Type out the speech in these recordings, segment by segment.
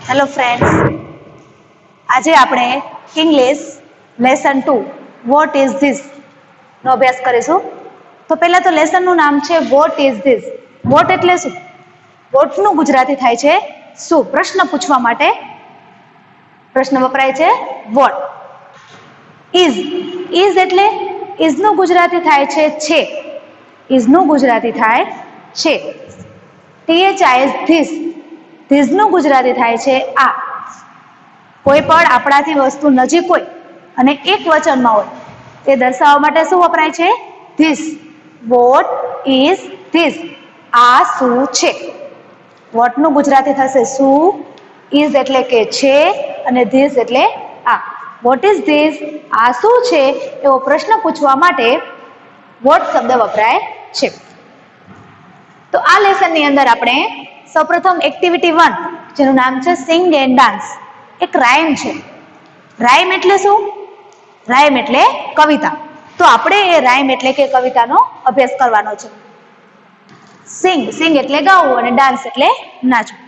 Hello friends, આજે આપણે English lesson 2 what is this નો અભ્યાસ કરીશું. તો પહેલા તો લેસનનું નામ છે વોટ ઇઝ ધીસ. વોટ એટલે શું? વોટનું ગુજરાતી થાય છે શું. પ્રશ્ન પૂછવા માટે પ્રશ્ન વપરાય છે વોટ. ઇઝ એટલે ઇઝનું ગુજરાતી થાય છે. ઇઝનું ગુજરાતી થાય છે. THIS this. ધીસનું ગુજરાતી થાય છે આ. કોઈ પણ આપણાથી વસ્તુ નજીક હોય અને એક વચનમાં હોય તે દર્શાવવા માટે શું વપરાય છે? ધીસ. What is this. આ શું છે. વોટનું ગુજરાતી થશે શું. ઇઝ એટલે કે છે અને ધીસ એટલે આ. Vote is this? આ શું છે એવો પ્રશ્ન પૂછવા માટે વોટ શબ્દ વપરાય છે. તો આ લેસનની અંદર આપણે સૌપ્રથમ એક્ટિવિટી 1 જેનું નામ છે સિંગ એન્ડ ડાન્સ, એક રાઇમ છે. રાઇમ એટલે શું? રાઇમ એટલે કવિતા. તો આપણે એ રાઇમ એટલે કે કવિતાનો અભ્યાસ કરવાનો છે. સિંગ એટલે ગાવું અને ડાન્સ એટલે નાચવું.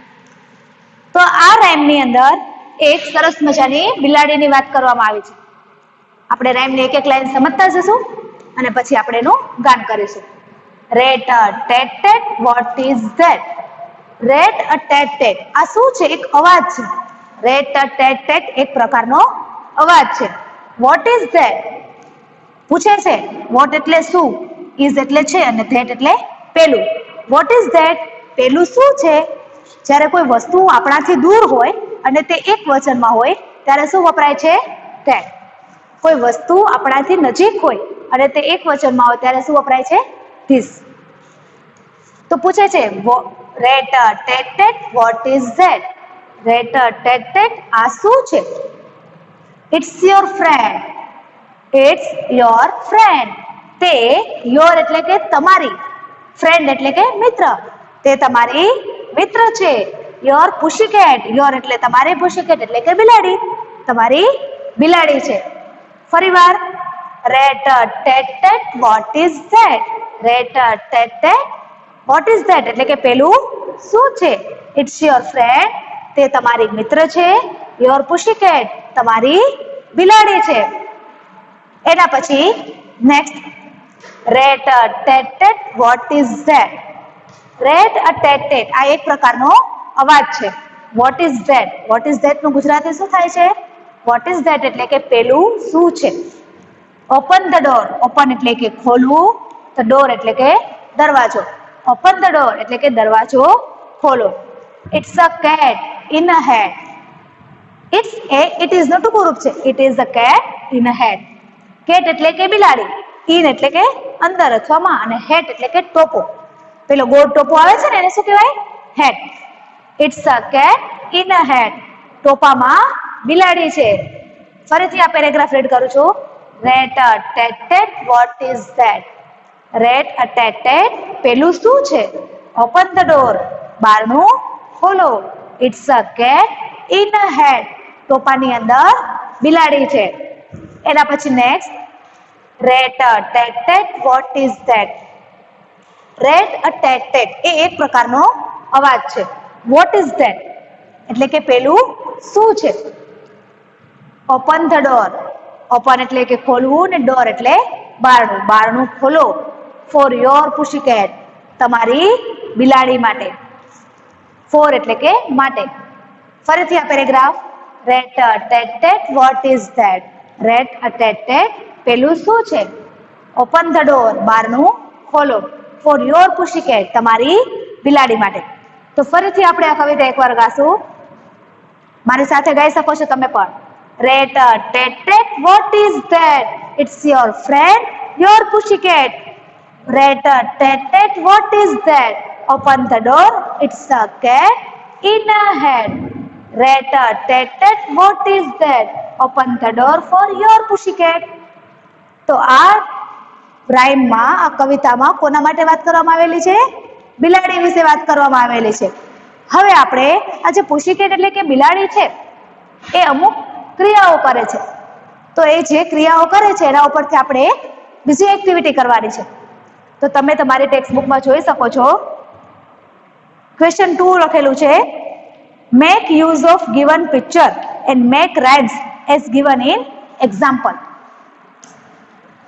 તો આ રાઇમની અંદર એક સરસ મજાની બિલાડીની વાત કરવામાં આવી છે. આપણે રાઇમની એક એક લાઈન સમજતા જશું અને પછી આપણે એનું ગાન કરીશું. Rate a tat tat what is that. Rat a tat tat. આ શું છે? એક અવાજ છે. રેટ અ ટેટ ટેટ એક પ્રકારનો અવાજ છે. Vote is that? પૂછે છે. વોટ એટલે શું, ઇઝ એટલે છે અને ધેટ એટલે પેલું. Vote is that? પેલું શું છે? જ્યારે કોઈ વસ્તુ આપણાથી દૂર હોય અને તે એક વચનમાં હોય ત્યારે શું વપરાય છે? ધેટ. કોઈ વસ્તુ આપણાથી નજીક હોય અને તે એક વચનમાં હોય ત્યારે શું વપરાય છે? ધીસ. તો પૂછે છે rat a tat tat what is that. Rat a tat tat આ શું છે? It's your friend. It's your friend. તે યોર એટલે કે તમારી, ફ્રેન્ડ એટલે કે મિત્ર. તે તમારી મિત્ર છે. યોર પુશીકેટ. યોર એટલે તમારી, પુશીકેટ એટલે કે બિલાડી. તમારી બિલાડી છે. ફરીવાર rat a tat tat what is that. Rat a tat tat what is that એટલે કે પેલું શું છે? It's your friend. તે તમારી મિત્ર છે. યોર પુશીકેટ તમારી બિલાડી છે. એના પછી next rat a tat tat what is that. Rat a tat tat આ એક પ્રકારનો અવાજ છે. Vote is that? Vote is that નું ગુજરાતી શું થાય છે? વોટ ઇઝ ધેટ એટલે કે પેલું શું છે. Open the door. ઓપન એટલે કે ખોલવું. ધ ડોર એટલે કે દરવાજો. ઓપન ધ ડોર એટલે કે દરવાજો ખોલો. It's a cat in a hat. It is નું ટૂંકું રૂપ છે. It is a cat in a hat. Cat એટલે કે બિલાડી, ઇન એટલે કે અંદર અથવા માં અને હેટ એટલે કે ટોપો. પેલો ગોળ ટોપો આવે છે ને એને શું કહેવાય? Hat. It's a cat in a hat. ટોપામાં બિલાડી છે. ફરીથી આ પેરેગ્રાફ રીડ કરું છું. Rat a tat tat what is that. Rat a tat tat પેલું શું છે? ઓપન ધ ડોર બારણું ખોલો. It's a cat in a hat. ટોપાની અંદર બિલાડી છે. એના પછી next rat a tat tat what is that. Rat a tat tat એ એક પ્રકારનો અવાજ છે. વોટ ઇઝ ધેટ એટલે કે પેલું શું છે? Open the door. ઓપન એટલે કે ખોલવું ને ડોર એટલે બારણું. બારણું ખોલો. ફોર યોર પુશીકેટ તમારી બિલાડી માટે. ફોર એટલે કે માટે. ફરીથી આ paragraph rate a tat tat what is that. Rat a tat tat પેલું શું છે? ઓપન ધ ડોર બારણું ખોલો. ફોર યોર પુશીકેટ તમારી બિલાડી માટે. તો ફરીથી આપણે આ કવિતા એકવાર ગાશું. મારી સાથે ગાઈ શકો છો તમે પણ. Rat a tat tat what is that. It's your friend your pussycat. Rat a tat tat what is that. Open the door it's a cat in a hat. Rat a tat tat what is that. Open the door for your pussycat. તો આ રાઇમમાં, આ કવિતામાં કોના માટે વાત કરવામાં આવેલી છે? બિલાડી વિશે વાત કરવામાં આવેલી છે. હવે આપણે આ જે પુશીકેટ એટલે કે બિલાડી છે એ અમુક ક્રિયાઓ કરે છે. તો એ જે ક્રિયાઓ કરે છે એના ઉપરથી આપણે બીજી એક્ટિવિટી કરવાની છે. તો તમે તમારી ટેક્સ્ટ બુકમાં જોઈ શકો છો. ક્વેશ્ચન 2 લખેલું છે. Make use of given picture and make rhymes as given in example.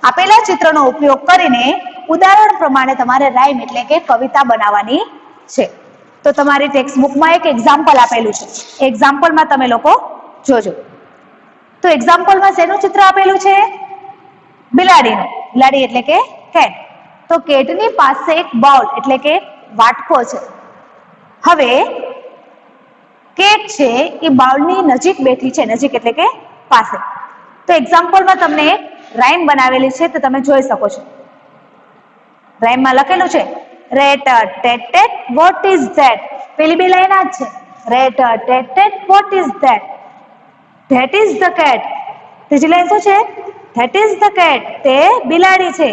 આપેલા ચિત્રનો ઉપયોગ કરીને ઉદાહરણ પ્રમાણે તમારે રાઇમ એટલે કે કવિતા બનાવવાની છે. તો તમારી ટેક્સ્ટ બુકમાં એક એક્ઝામ્પલ આપેલું છે. એક્ઝામ્પલમાં તમે લોકો જોજો. તો એક્ઝામ્પલમાં શેનું ચિત્ર આપેલું છે? બિલાડીનું. બિલાડી એટલે કે કેટ. તો કેટની પાસે એક બાઉલ એટલે કે વાટકો છે. હવે કેટ છે એ બાઉલની નજીક બેઠી છે. નજીક એટલે કે પાસે. તો એક્ઝામ્પલમાં તમને રાઇમ બનાવેલી છે, તો તમે જોઈ શકો છો. રાઇમમાં લખેલું છે rate TET tat what is that. પેલી બે લાઈન આ જ છે. Rate TET tat what is that. That is the cat. ત્રીજી લાઈન શું છે? That is the cat. તે બિલાડી છે.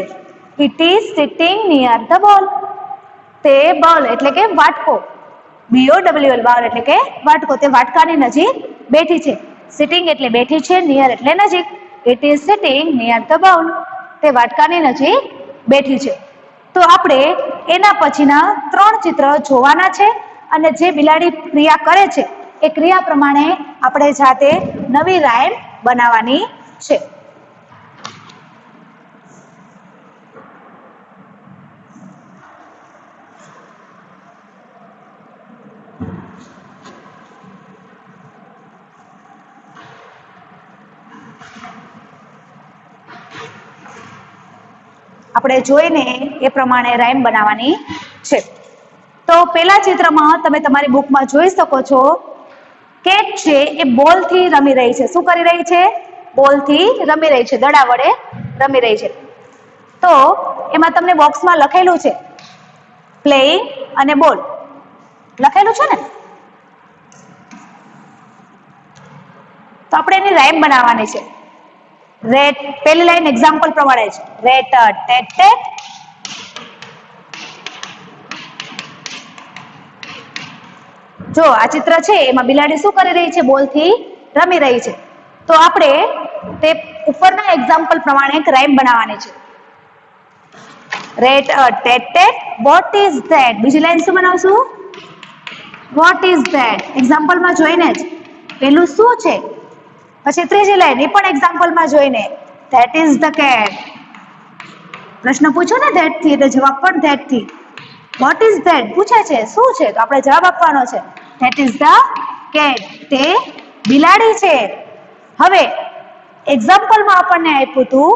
It is sitting near the ball. તે બોલ એટલે કે વાટકો. BOWL બાઉલ એટલે કે વાટકો. તે વાટકાની નજીક બેઠી છે. સિટિંગ એટલે બેઠી છે, નિયર એટલે નજીક. It is sitting near the bowl. તે વાટકાની નજીક બેઠી છે. તો આપણે એના પછીના 3 ચિત્ર જોવાના છે અને જે બિલાડી ક્રિયા કરે છે એ ક્રિયા પ્રમાણે આપણે જાતે નવી રાઇમ બનાવવાની છે. આપણે જોઈને એ પ્રમાણે રાઇમ બનાવવાની છે. તો પેલા ચિત્રમાં તમે તમારી બુકમાં જોઈ શકો છો, કેટ છે એ બોલથી રમી રહી છે. શું કરી રહી છે? બોલથી રમી રહી છે. દડા વડે રમી રહી છે. તો એમાં તમને બોક્સમાં લખેલું છે પ્લેઇંગ અને બોલ. લખેલું છે ને? તો આપણે એની રાઇમ બનાવવાની છે. રેટ, પેલી લાઈન એક્ઝામ્પલ પ્રમાણે છે. Rate TET TET. જો આ ચિત્ર છે એમાં બિલાડી શું કરી રહી છે? બોલથી રમી રહી છે. તો આપણે તે ઉપરના એક્ઝામ્પલ પ્રમાણે એક રાઇમ બનાવવાની છે. Rate TET tat what is that. બીજી લાઈન શું બનાવશું? Vote is that. એક્ઝામ્પલમાં જોઈને જ પેલું શું છે. પછી ત્રીજી લાઈન એ પણ એક્ઝામ્પલમાં જોઈને ધેટ ઇઝ ધ કેટ. પ્રશ્ન પૂછો ને ધેટ થી, એટલે જવાબ પણ ધેટ થી. વોટ ઇઝ ધેટ પૂછે છે, શું છે, તો આપણે જવાબ આપવાનો છે ધેટ ઇઝ ધ કેટ. તે બિલાડી છે. હવે એક્ઝામ્પલમાં આપણને આપ્યું હતું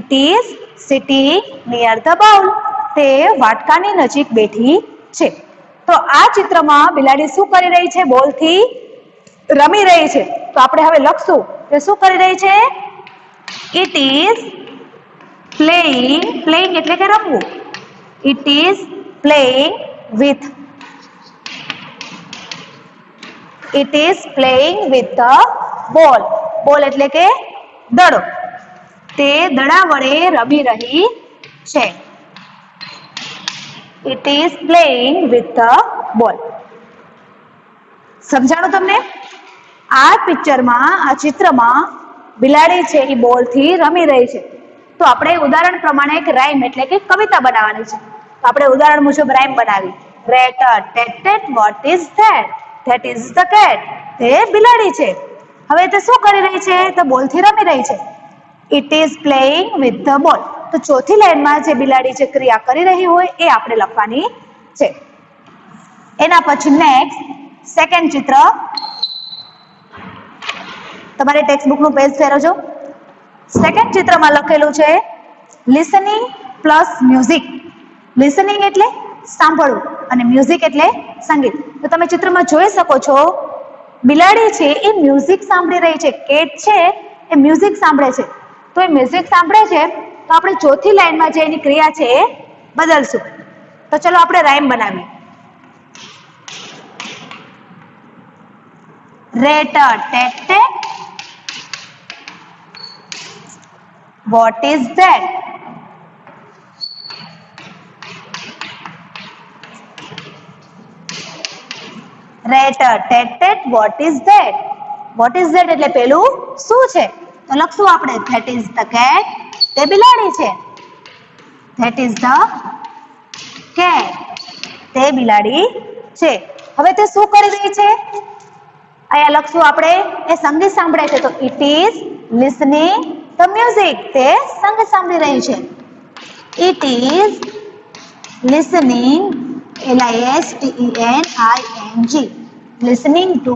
it is sitting near the bowl. તે વાટકાની નજીક બેઠી છે. તો આ ચિત્રમાં બિલાડી શું કરી રહી છે? બોલથી રમી રહી છે. તો આપણે હવે લખશું કે શું કરી રહી છે? It is playing. પ્લેઇંગ એટલે કે રમવું. It is playing with. It is playing with the ball. બોલ એટલે કે દડો. તે દડા વડે રમી રહી છે. It is playing with the ball. સમજાણું તમને? આ પિક્ચરમાં, આ ચિત્રમાં બિલાડી છે એ બોલથી રમી રહી છે. તો આપણે ઉદાહરણ પ્રમાણે એક રાઇમ એટલે કે કવિતા બનાવવાની છે. તો આપણે ઉદાહરણ મુજબ રાઇમ બનાવી. Rate TET tat what is that. That is the cat. તે બિલાડી છે. હવે તે શું કરી રહી છે? તો બોલથી રમી રહી છે. It is playing with the ball. તો ચોથી લાઈનમાં જે બિલાડી જે ક્રિયા કરી રહી હોય એ આપણે લખવાની છે. એના પછી નેક્સ્ટ સેકન્ડ ચિત્ર. તમારે ટેક્સ્ટ બુકનું પેજ ફેરવજો. સેકન્ડ ચિત્રમાં લખેલું છે લિસનિંગ પ્લસ મ્યુઝિક. લિસનિંગ એટલે સાંભળવું અને મ્યુઝિક એટલે સંગીત. તો તમે ચિત્રમાં જોઈ શકો છો બિલાડી છે એ મ્યુઝિક સાંભળી રહી છે. કેટ છે એ મ્યુઝિક સાંભળે છે. તો એ મ્યુઝિક સાંભળે છે તો આપણે ચોથી લાઈનમાં જે એની ક્રિયા છે એ બદલશું. તો ચલો આપણે રાઇમ બનાવીએ. Rate TET tat what is that. Rate TET tat what is that. Vote is that એટલે પેલું શું છે? તો લખશું આપણે ધેટ ઇઝ ધ કેટ. તે બિલાડી છે. That is the cat. તે બિલાડી છે. હવે તે શું કરી રહી છે? અહીંયા લખશું આપણે એ સંગીત સાંભળે છે તો it is listening the music. તે સંગીત સાંભળી રહી છે. It is listening LISTENING listening to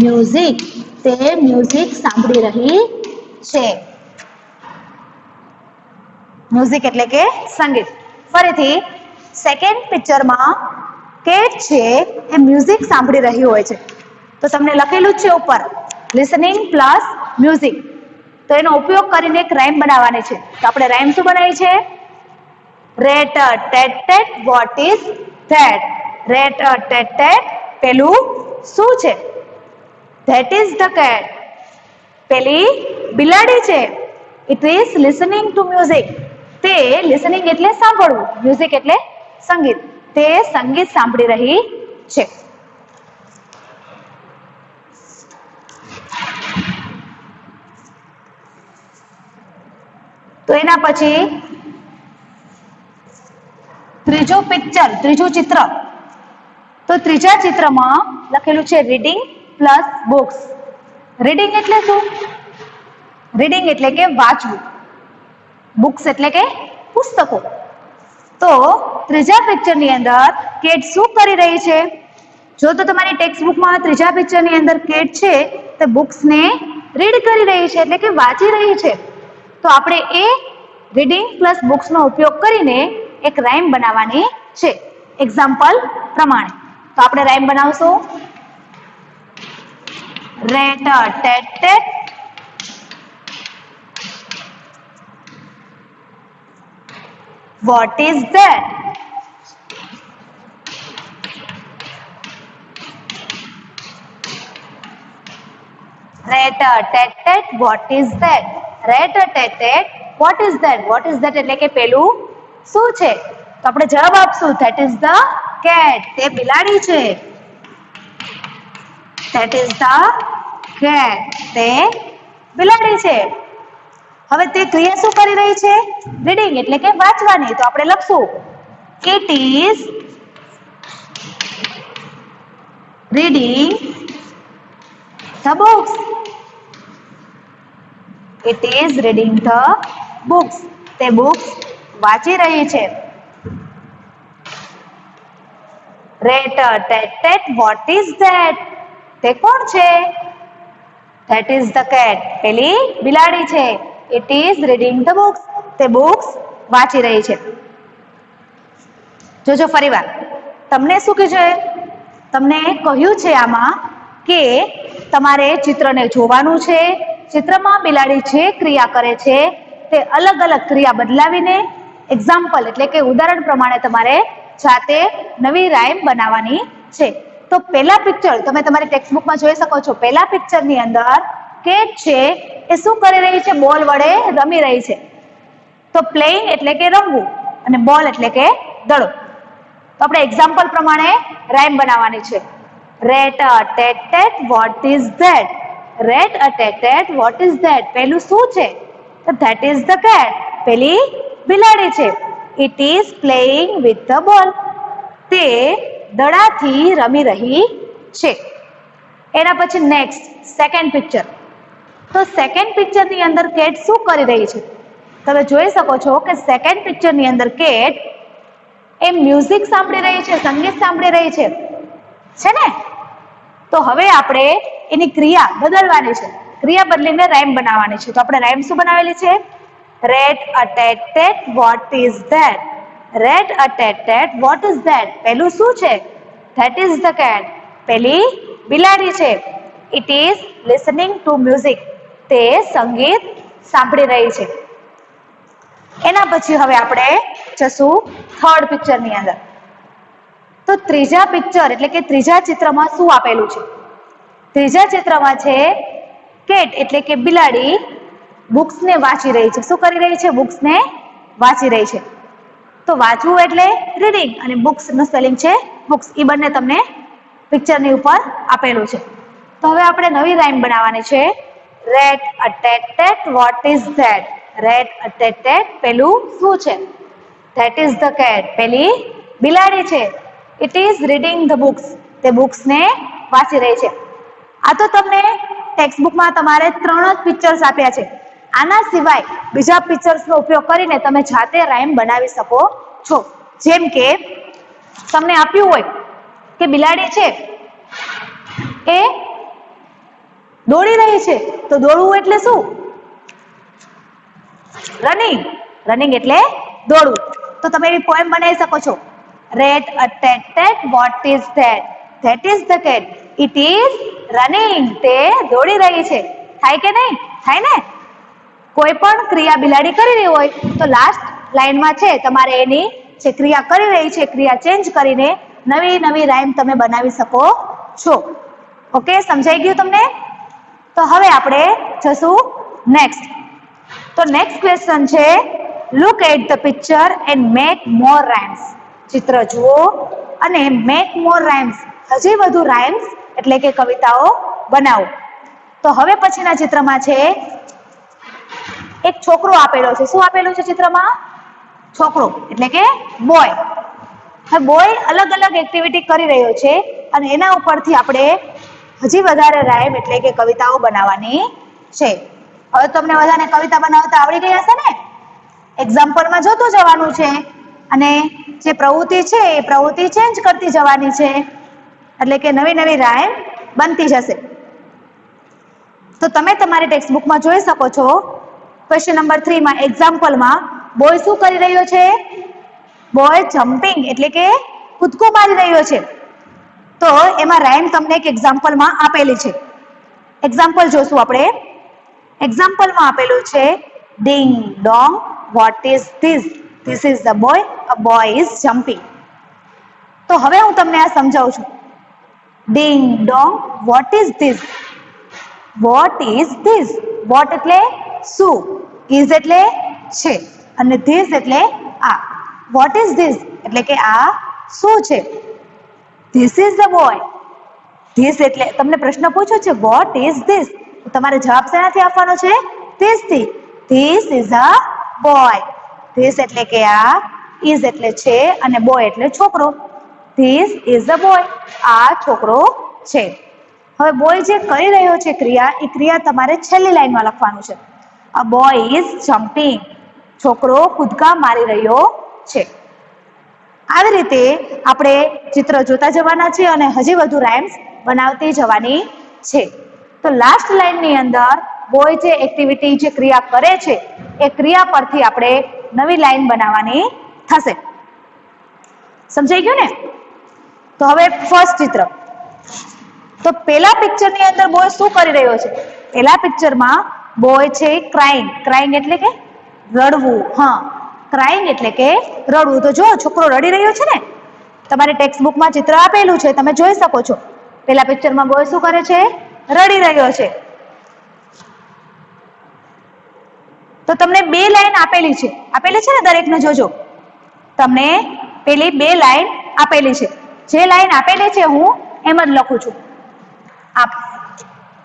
music. તે મ્યુઝિક સાંભળી રહી છે. મ્યુઝિક એટલે કે સંગીત. ફરીથી સેકન્ડ પિક્ચરમાં કેટ છે એ મ્યુઝિક સાંભળી રહી હોય છે. તો તમને લખેલું જ છે ઉપર લિસનિંગ પ્લસ મ્યુઝિક. તો એનો ઉપયોગ કરીને એક રાઇમ બનાવવાની છે. તો આપણે રાઇમ શું બનાવી છે? Rate TET tat what is that. Rate TET tat પેલું શું છે? That is the cat. પેલી બિલાડી છે. It is listening to music. તે લિસનિંગ એટલે સાંભળવું, મ્યુઝિક એટલે સંગીત. તે સંગીત સાંભળી રહી છે. તો એના પછી ત્રીજો પિક્ચર, ત્રીજું ચિત્ર. તો ત્રીજા ચિત્રમાં લખેલું છે રીડિંગ પ્લસ બુક્સ. રીડિંગ એટલે શું? રીડિંગ એટલે કે વાંચવું, બુક્સ એટલે કે પુસ્તકો. તો ત્રીજા પિક્ચરની અંદર કેટ શું કરી રહી છે? જો તો તમારી ટેક્સ્ટ બુકમાં ત્રીજા પિક્ચરની અંદર કેટ છે તે બુક્સને રીડ કરી રહી છે એટલે કે વાંચી રહી છે. તો આપણે એ રીડિંગ પ્લસ બુક્સનો ઉપયોગ કરીને એક રાઇમ બનાવવાની છે એક્ઝામ્પલ પ્રમાણે. તો આપણે રાઇમ બનાવશું. Rate TET TET what is that? Rat tat tat what is that? Rat tat tat what is that? What is that એટલે કે પેલું શું છે? તો આપણે જવાબ આપશું that is the cat. તે બિલાડી છે. that is the cat. તે બિલાડી છે. હવે તે ક્રિયા શું કરી રહી છે? રીડિંગ એટલે કે વાંચવાની. તો આપણે લખશું it is reading the books. It is reading the books. તે બુક્સ વાંચી રહી છે. Rate TET tat what is that. તે કોણ છે? That is the cat. પેલી બિલાડી છે. It is reading the books. તે બુક્સ વાંચી રહી છે. જોજો ફરીવાર તમને શું કીધું? તમને કહ્યું છે આમાં કે તમારે ચિત્રને જોવાનું છે. ચિત્રમાં બિલાડી જે ક્રિયા કરે છે તે અલગ અલગ ક્રિયા બદલાવીને એક્ઝામ્પલ એટલે કે ઉદાહરણ પ્રમાણે તમારે જાતે નવી રાઇમ બનાવવાની છે. તો પહેલા પિક્ચર તમે તમારી ટેક્સ્ટ બુકમાં જોઈ શકો છો. પહેલા પિક્ચરની અંદર કેટ છે એ શું કરી રહી છે? બોલ વડે રમી રહી છે. તો પ્લેઇંગ એટલે કે રમવું અને બોલ એટલે કે દડો. તો આપણે એક્ઝામ્પલ પ્રમાણે રાઇમ બનાવવાની છે. Rate TET tat what is that. Rate TET tat what is that પેલું શું છે? તો ધેટ ઇઝ ધ કેટ. પેલી બિલાડી છે. It is playing with the ball. તે દડાથી રમી રહી છે. એના પછી નેક્સ્ટ સેકન્ડ પિક્ચર. તો સેકન્ડ પિક્ચરની અંદર કેટ શું કરી રહી છે? તમે જોઈ શકો છો કે સેકન્ડ પિક્ચરની અંદર કેટ એ મ્યુઝિક સાંભળી રહી છે, સંગીત સાંભળી રહી છે ને? તો હવે આપણે એની ક્રિયા બદલવાની છે. ક્રિયા બદલીને રાઇમ બનાવવાની છે. તો આપણે રાઇમ શું બનાવેલી છે? Rate TET tat what is that. Rate TET tat what is that પેલું શું છે? That is the cat. પેલી બિલાડી છે. It is listening to music. તે સંગીત સાંભળી રહી છે. એના પછી હવે આપણે જશું થર્ડ પિક્ચરની અંદર. તો ત્રીજા પિક્ચર એટલે કે ત્રીજા ચિત્રમાં શું આપેલું છે? ત્રીજા ચિત્રમાં છે કેટ એટલે કે બિલાડી બુક્સને વાંચી રહી છે. શું કરી રહી છે? બુક્સને વાંચી રહી છે. તો વાંચવું એટલે રીડિંગ અને બુક્સ નું સ્પેલિંગ છે બુક્સ. એ બંને તમને પિક્ચરની ઉપર આપેલું છે. તો હવે આપણે નવી રાઇમ બનાવવાની છે. Rate TET tat what is that. Rate TET tat પેલું શું છે? That is the cat. પેલી બિલાડી છે. It is reading the books. તે બુક્સને વાંચી રહી છે. આ તો તમને ટેક્સ્ટબુકમાં તમારે 3 જ પિક્ચર્સ આપ્યા છે. આના સિવાય બીજા પિક્ચર્સનો ઉપયોગ કરીને તમે જાતે રાઇમ બનાવી શકો છો. જેમ કે તમને આપ્યું હોય કે બિલાડી છે એ દોડી રહી છે, તો દોડવું એટલે શું? રનિંગ. રનિંગ એટલે દોડવું. તો તમે એવી પોએમ બનાવી શકો છો. Rat a tat tat, what is that? That is the cat. It is running. તે દોડી રહી છે. થાય કે નહીં? થાય ને? કોઈ પણ ક્રિયા બિલાડી કરી રહી હોય તો લાસ્ટ લાઈનમાં છે તમારે એની જે ક્રિયા કરી રહી છે ક્રિયા ચેન્જ કરીને નવી નવી રાઇમ તમે બનાવી શકો છો. ઓકે, સમજાઈ ગયું તમને? તો હવે આપણે જશું નેક્સ્ટ. તો નેક્સ્ટ ક્વેશ્ચન છે look at the picture and make more rhymes. ચિત્ર જુઓ અને મેક મોર રાઇમ્સ, હજી વધુ રાઇમ્સ એટલે કે કવિતાઓ બનાવો. તો હવે પછીના ચિત્રમાં છે એક છોકરો આપેલો છે. શું આપેલું છે ચિત્રમાં? છોકરો એટલે કે બોય. હવે બોય અલગ અલગ એક્ટિવિટી કરી રહ્યો છે અને એના ઉપરથી આપણે હજી વધારે રાઇમ એટલે કે કવિતાઓ બનાવવાની છે. હવે તમને બધાને કવિતા બનાવતા આવડી ગઈ હશે ને? એક્ઝામ્પલમાં જોતું જવાનું છે અને જે પ્રવૃત્તિ છે એ પ્રવૃત્તિ ચેન્જ કરતી જવાની છે, એટલે કે નવી નવી રાઇમ બનતી જશે. તો તમે તમારી ટેક્સ્ટબુકમાં જોઈ શકો છો ક્વેશ્ચન નંબર 3 માં એક્ઝામ્પલમાં બોય શું કરી રહ્યો છે? બોય જમ્પિંગ એટલે કે કૂદકો મારી રહ્યો છે. તો એમાં રાઇમ તમને એક એક્ઝામ્પલમાં આપેલી છે. એક્ઝામ્પલ જોશું આપણે. એક્ઝામ્પલમાં આપેલું છે ding dong what is this? This is the boy, a boy is jumping. તો હવે હું તમને આ સમજાવું છું. Ding dong what is this? What is this? What એટલે શું, ઇઝ એટલે છે અને ધીસ એટલે આ. વોટ ઇઝ ધીસ એટલે કે આ શું છે. This is the boy. This એટલે તમને પ્રશ્ન પૂછ્યો છે વોટ ઇઝ ધીસ, તમારે જવાબ શેનાથી આપવાનો છે? ધીસ થી. This is a boy. This એટલે કે આ, ઇઝ એટલે છે અને બોય એટલે છોકરો. This is a boy. આ છોકરો છે. હવે બોય જે કરી રહ્યો છે ક્રિયા, એ ક્રિયા તમારે છેલ્લી લાઈનમાં લખવાનું છે. અ બોય ઇઝ જમ્પિંગ. છોકરો કૂદકા મારી રહ્યો છે. આવી રીતે આપણે ચિત્ર જોતા જવાના છે અને હજી વધુ રાઇમ્સ બનાવતી જવાની છે. તો લાસ્ટ લાઈનની અંદર બોય જે એક્ટિવિટી જે ક્રિયા કરે છે એ ક્રિયા પરથી આપણે નવી લાઈન બનાવવાની થશે. સમજાઈ ગયું ને? તો હવે ફર્સ્ટ ચિત્ર. તો પેલા પિક્ચરની અંદર બોય શું કરી રહ્યો છે? પેલા પિક્ચરમાં બોય છે ક્રાઇંગ. ક્રાઇંગ એટલે કે રડવું. હા, ક્રાઇંગ એટલે કે રડવું. તો જો છોકરો રડી રહ્યો છે ને, તમારી ટેક્સ્ટબુકમાં ચિત્ર આપેલું છે, તમે જોઈ શકો છો. પેલા પિક્ચરમાં બોય શું કરે છે? રડી રહ્યો છે. તો તમને 2 લાઈન આપેલી છે. આપેલી છે ને, દરેકને જોજો. તમને પેલી 2 લાઈન આપેલી છે. જે લાઈન આપેલી છે હું એમ જ લખું છું. આ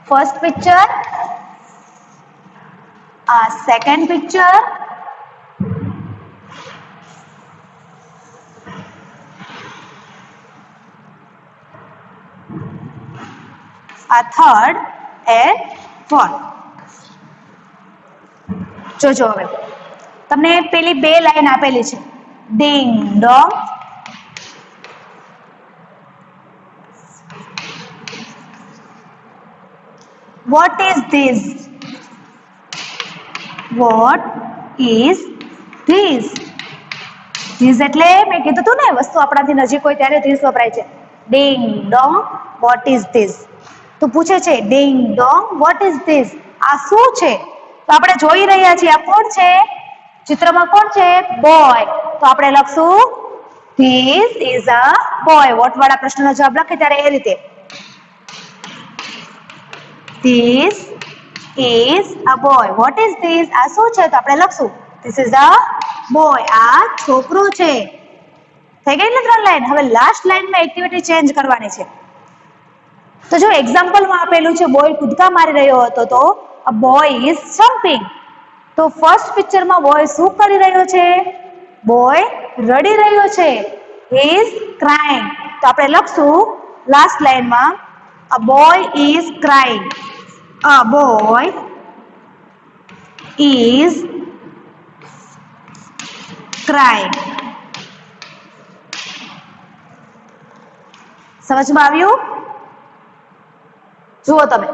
ફર્સ્ટ પિક્ચર, આ સેકન્ડ પિક્ચર, આ થર્ડ એન્ડ ફોર્થ. જોજો હવે તમને પેલી 2 લાઈન આપેલી છે. Ding dong what is this? What is this? This એટલે મેં કીધું તું ને, વસ્તુ આપણાથી નજીક હોય ત્યારે ધીસ વપરાય છે. Ding dong what is this? તો પૂછે છે ding dong what is this? આ શું છે? તો આપણે જોઈ રહ્યા છીએ આ કોણ છે? ચિત્રમાં કોણ છે? બોય. તો આપણે લખશું this is a boy. What વાળા પ્રશ્નનો જવાબ લખે ત્યારે એ રીતે. This is a boy. What is this? આ શું છે? તો આપણે લખશું ધીસ ઇઝ અ બોય. આ છોકરો છે. થઈ ગઈ ને 3 લાઈન? હવે લાસ્ટ લાઈનમાં એક્ટિવિટી ચેન્જ કરવાની છે. તો જો એક્ઝામ્પલમાં આપેલું છે બોય કૂદકા મારી રહ્યો હતો, તો અ બોય ઇઝ જમ્પિંગ. તો ફર્સ્ટ પિક્ચરમાં બોય શું કરી રહ્યો છે? બોય રડી રહ્યો છે. He is crying. તો આપણે લખશું લાસ્ટ લાઈનમાં A boy is crying. A boy is crying. સમજમાં આવ્યું? જુઓ તમે,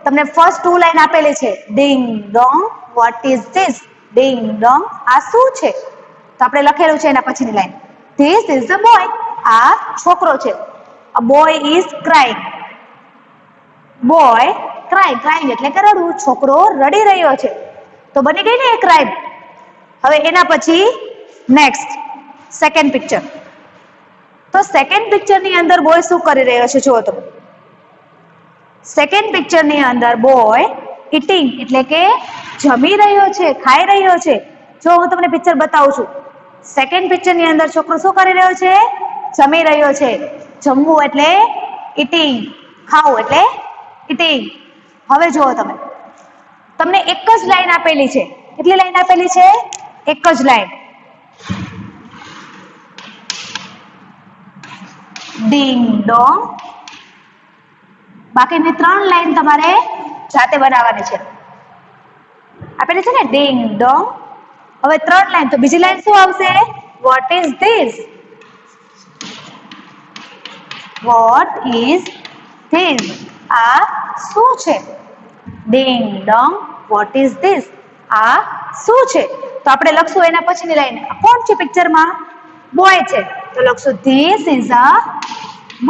તમને ફર્સ્ટ ટુ લાઈન આપેલી છે. Ding dong, what is this? ડિંગ Dzong, આ શું છે? તો આપણે લખેલું છે એના પછીની line, this is a boy. આ છોકરો છે. અ boy is crying. Boy crying, crying એટલે કે રડવું. છોકરો રડી રહ્યો છે. તો બની ગઈ ને એક રાઈમ. હવે એના પછી નેક્સ્ટ સેકન્ડ પિક્ચર. તો સેકન્ડ પિક્ચર ની અંદર બોય શું કરી રહ્યો છે જુઓ તમે. સેકન્ડ પિક્ચર ની અંદર બોય ઇટિંગ એટલે કે જમી રહ્યો છે, ખાઈ રહ્યો છે. જો હું તમને પિક્ચર બતાવું છું. સેકન્ડ પિક્ચર ની અંદર છોકરો શું કરી રહ્યો છે? જમી રહ્યો છે. જમવું એટલે ઇટિંગ, ખાવું એટલે ઇટિંગ. હવે જુઓ તમે, તમને એક જ લાઈન આપેલી છે. કેટલી લાઈન આપેલી છે? એક જ લાઈન. ડિંગ ડોંગ. બાકીની 3 લાઈન તમારે જાતે બનાવવાની છે. આપેલી છે ને ડિંગ ડોંગ. હવે 3 લાઈન, તો બીજી લાઈન શું આવશે? Vote is this? What is this? આ શું છે? Ding dong, what is this? આ શું છે? તો આપણે લખશું એના પછીની લાઈન. કોણ છે પિક્ચરમાં? બોય છે. તો લખશું this is a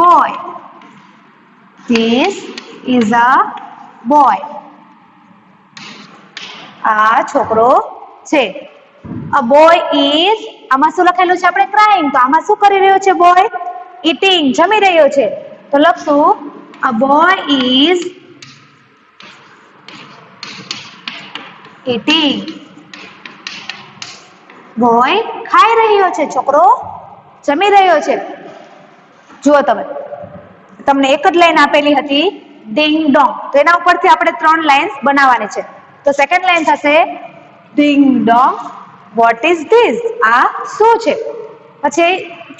boy. This is a boy. આ છોકરો છે. અ બોય ઇઝ, આમાં શું લખેલું છે આપણે? ક્રાઇંગ. તો આમાં શું કરી રહ્યો છે બોય? ઇટિંગ, જમી રહ્યો છે. તો લખશું અ બોય ઇઝ ઇટિંગ. બોય ખાઈ રહ્યો છે, છોકરો જમી રહ્યો છે. જુઓ તમે, તમને એક જ લાઈન આપેલી હતી ડિંગ ડોંગ. તો એના ઉપરથી આપણે 3 લાઈન્સ બનાવવાની છે. તો સેકન્ડ લાઈન થશે ડિંગ ડોંગ, વોટ ઇઝ ધીસ? આ શું છે? પછી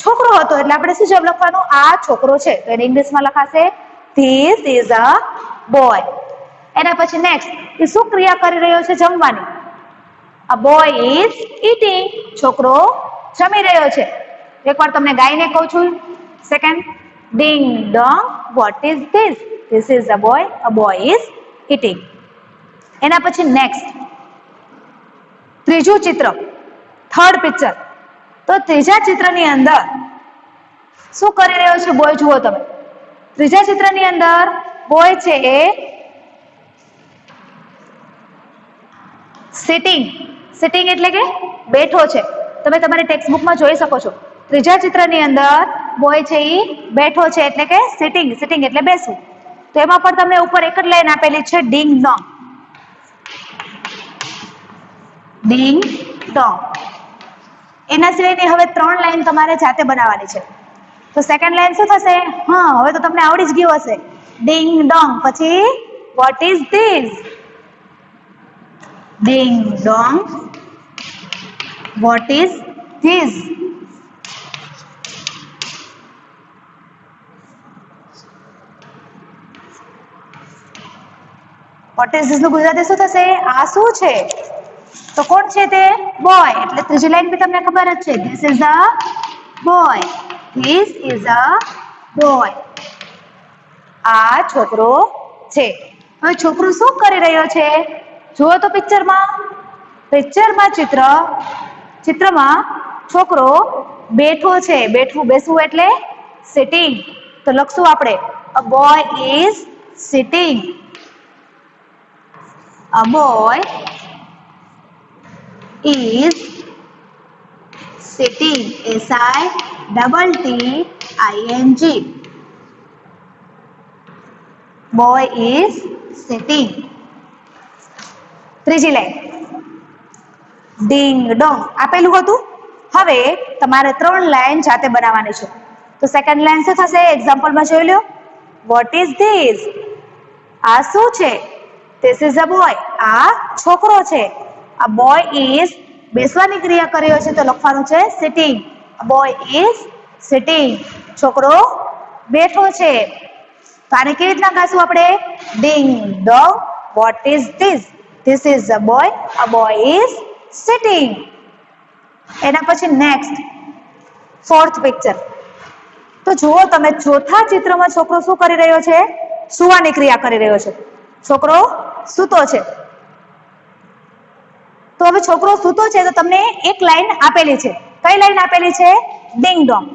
છોકરો હતો એટલે આપણે શું જવાબ લખવાનું? આ છોકરો છે. તો એને ઇંગ્લિશમાં લખાશે ધીસ ઇઝ અ બોય. એના પછી નેક્સ્ટ, એ શું ક્રિયા કરી રહ્યો છે? જમવાની. અ બોય ઇઝ ઇટિંગ. છોકરો જમી રહ્યો છે. એકવાર તમને ગાઈને કહું છું. Second, ડિંગ dong, what is this? This is a boy. A boy is eating. એના પછી નેક્સ્ટ ત્રીજું ચિત્ર, થર્ડ પિક્ચર. તો ત્રીજા ચિત્રની અંદર શું કરી રહ્યો છે બોય? જુઓ તમે, ત્રીજા ચિત્રની અંદર બોય છે એ સિટિંગ. સિટિંગ એટલે કે બેઠો છે. તમે તમારી ટેક્સ્ટ બુકમાં જોઈ શકો છો. ત્રીજા ચિત્રની અંદર બોય છે એ બેઠો છે એટલે કે સિટિંગ. સિટિંગ એટલે બેસવું. તો એમાં પણ તમને ઉપર એક જ લાઈન આપેલી છે ડિંગ ડોંગ. ડિંગ ડોંગ. એના સિવાયની હવે 3 લાઈન તમારે જાતે બનાવવાની છે. તો સેકન્ડ લાઈન શું થશે? હા, હવે તો તમને આવડી જ ગયું હશે. ડિંગ ડોંગ પછી vote is this? ડિંગ dong, what is this? What is this નું ગુજરાતી શું થશે? આ શું છે? તો કોણ છે તે? બોય. એટલે ત્રીજી લાઈન બી તમને ખબર જ છે. This is a boy. This is a boy. આ છોકરો છે. હવે છોકરો શું કરી રહ્યો છે? જુઓ તો પિક્ચરમાં. પિક્ચરમાં ચિત્રમાં છોકરો બેઠો છે. બેઠવું, બેસવું એટલે સિટિંગ. તો લખશું આપણે અ boy is sitting. A boy is sitting. SITTING. Boy is sitting. ત્રીજી લાઈન ડિંગ ડોંગ આપેલું હતું. હવે તમારે 3 લાઈન જાતે બનાવવાની છે. તો સેકન્ડ લાઈન શું થશે? એક્ઝામ્પલમાં જોઈ લો. Vote is this? આ શું છે? This is a boy. આ છોકરો છે. આ બોય ઇઝ બેસવાની ક્રિયા કરી રહ્યો છે તો લખવાનું છે sitting. A boy is sitting. છોકરો બેઠો છે. તો આને કેવી રીતના ગાશું આપણે? Ding dong what is this? This is a boy. A boy is sitting. એના પછી નેક્સ્ટ ફોર્થ પિક્ચર. તો જુઓ તમે, ચોથા ચિત્રમાં છોકરો શું કરી રહ્યો છે? સુવાની ક્રિયા કરી રહ્યો છે. છોકરો સૂતો છે. તો હવે છોકરો સૂતો છે તો તમને એક લાઈન આપેલી છે. કઈ લાઈન આપેલી છે? ડિંગ ડોંગ.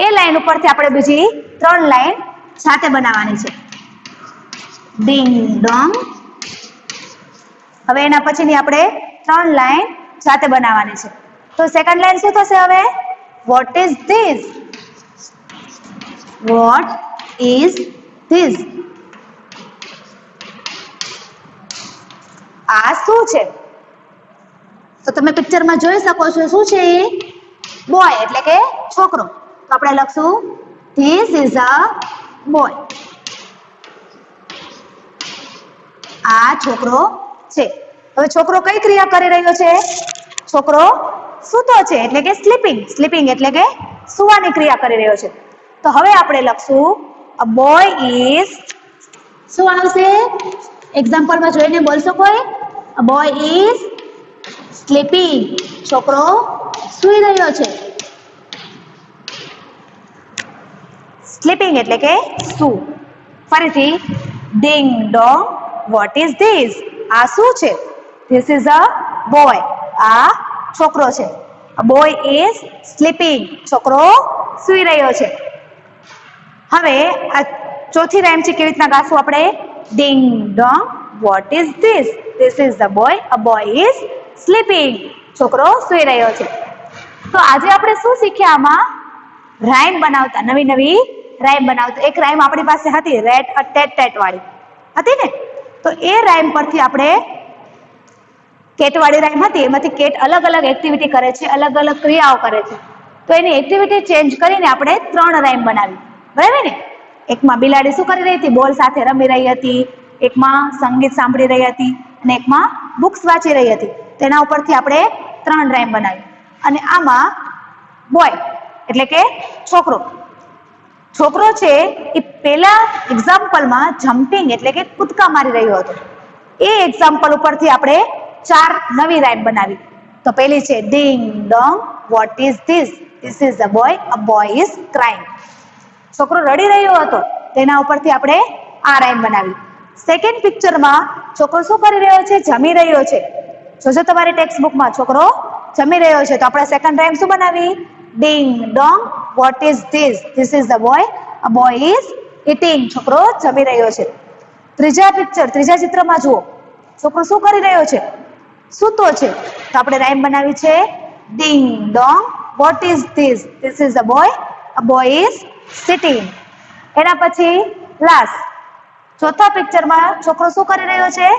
એ લાઈન ઉપરથી આપણે બીજી 3 લાઈન સાથે બનાવવાની છે. ડિંગ ડોંગ. હવે એના પછીની આપણે 3 લાઈન સાથે બનાવવાની છે. તો સેકન્ડ લાઈન શું થશે હવે? Vote is this? What is this? આ શું છે? તો તમે પિક્ચરમાં જોઈ શકો છો શું છે એ? બોય એટલે કે છોકરો. તો આપણે લખશું ધીસ ઇઝ અ બોય. આ છોકરો છે. હવે છોકરો કઈ ક્રિયા કરી રહ્યો છે? છોકરો સૂતો છે એટલે કે સ્લીપિંગ. સ્લીપિંગ એટલે કે સુવાની ક્રિયા કરી રહ્યો છે. તો હવે આપણે લખશું અ બોય ઇઝ, શું આવશે? એક્ઝામ્પલમાં જોઈને બોલશો કોઈ? અ બોય ઇઝ સ્લીપિંગ. છોકરો સૂઈ રહ્યો છે. સ્લીપિંગ એટલે કે સૂ. ફરીથી ડિંગ ડોંગ વોટ ઇઝ ધીસ? આ શું છે? This is a boy. આ છોકરો છે. અ બોય ઇઝ સ્લીપિંગ. છોકરો સૂઈ રહ્યો છે. હવે આ ચોથી રાઈમ છે, કેવી રીતના ગાશું આપણે? Ding dong what is this? This is a boy. A boy is sleeping. છોકરો સૂઈ રહ્યો છે. તો આજે આપણે શું શીખ્યા આમાં? રાઈમ બનાવતા, નવી નવી રાઈમ બનાવતા. એક રાઈમ આપણી પાસે હતી રેટ અ ટેટ ટેટ વાળી હતી ને, તો એ રાઈમ પરથી આપણે કેટ વાળી રાઈમ હતી, એમાંથી કેટ અલગ અલગ એક્ટિવિટી કરે છે, અલગ અલગ ક્રિયાઓ કરે છે. તો એની એક્ટિવિટી ચેન્જ કરીને આપણે 3 રાઈમ બનાવી, બરાબર ને? એકમાં બિલાડી શું કરી રહી હતી? બોલ સાથે રમી રહી હતી. એકમાં સંગીત સાંભળી રહી હતી અને એકમાં બુક્સ વાંચી રહી હતી. તેના ઉપરથી આપણે 3 રાઈમ બનાવી. અને આમાં બોય એટલે કે છોકરો, છોકરો છે એ પહેલા એક્ઝામ્પલમાં જમ્પિંગ એટલે કે કૂદકા મારી રહ્યો હતો. એ એક્ઝામ્પલ ઉપરથી આપણે 4 નવી રાઈમ બનાવી. તો પહેલી છે ding dong what is this? This is a boy. A boy is crying. છોકરો રડી રહ્યો હતો, તેના ઉપરથી આપણે આ રાઈમ બનાવી. સેકન્ડ પિક્ચરમાં છોકરો શું કરી રહ્યો છે? જમી રહ્યો છે. જોજો તમારી ટેક્સ્ટ બુકમાં છોકરો જમી રહ્યો છે. તો આપણે સેકન્ડ રાઈમ શું બનાવી? Ding dong what is this? This is a boy. A boy is eating. છોકરો જમી રહ્યો છે. ત્રીજા ચિત્રમાં જુઓ, છોકરો શું કરી રહ્યો છે? સૂતો છે. તો આપણે રાઈમ બનાવી છે ding dong what is this? This is a boy. A boy is sitting. એના પછી લાસ્ટ ચોથા પિક્ચરમાં છોકરો શું કરી રહ્યો છે?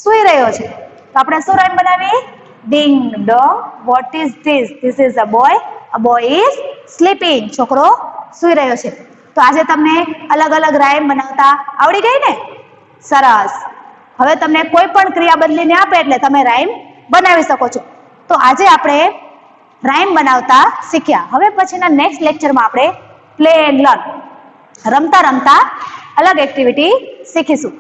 સૂઈ રહ્યો છે. તો આપણે શું રાઈમ બનાવી? Ding dong what is this? This is a boy. A boy is sleeping. છોકરો સૂઈ રહ્યો છે. તો આજે તમને અલગ અલગ રાઈમ બનાવતા આવડી ગઈ ને? સરસ. હવે તમને કોઈ પણ ક્રિયા બદલીને આપે એટલે તમે રાઈમ બનાવી શકો છો. તો આજે આપણે રાઈમ બનાવતા શીખ્યા. હવે પછીના નેક્સ્ટ લેક્ચરમાં આપણે પ્લે એન્ડ લર્ન, રમતા રમતા અલગ એક્ટિવિટી શીખીશું.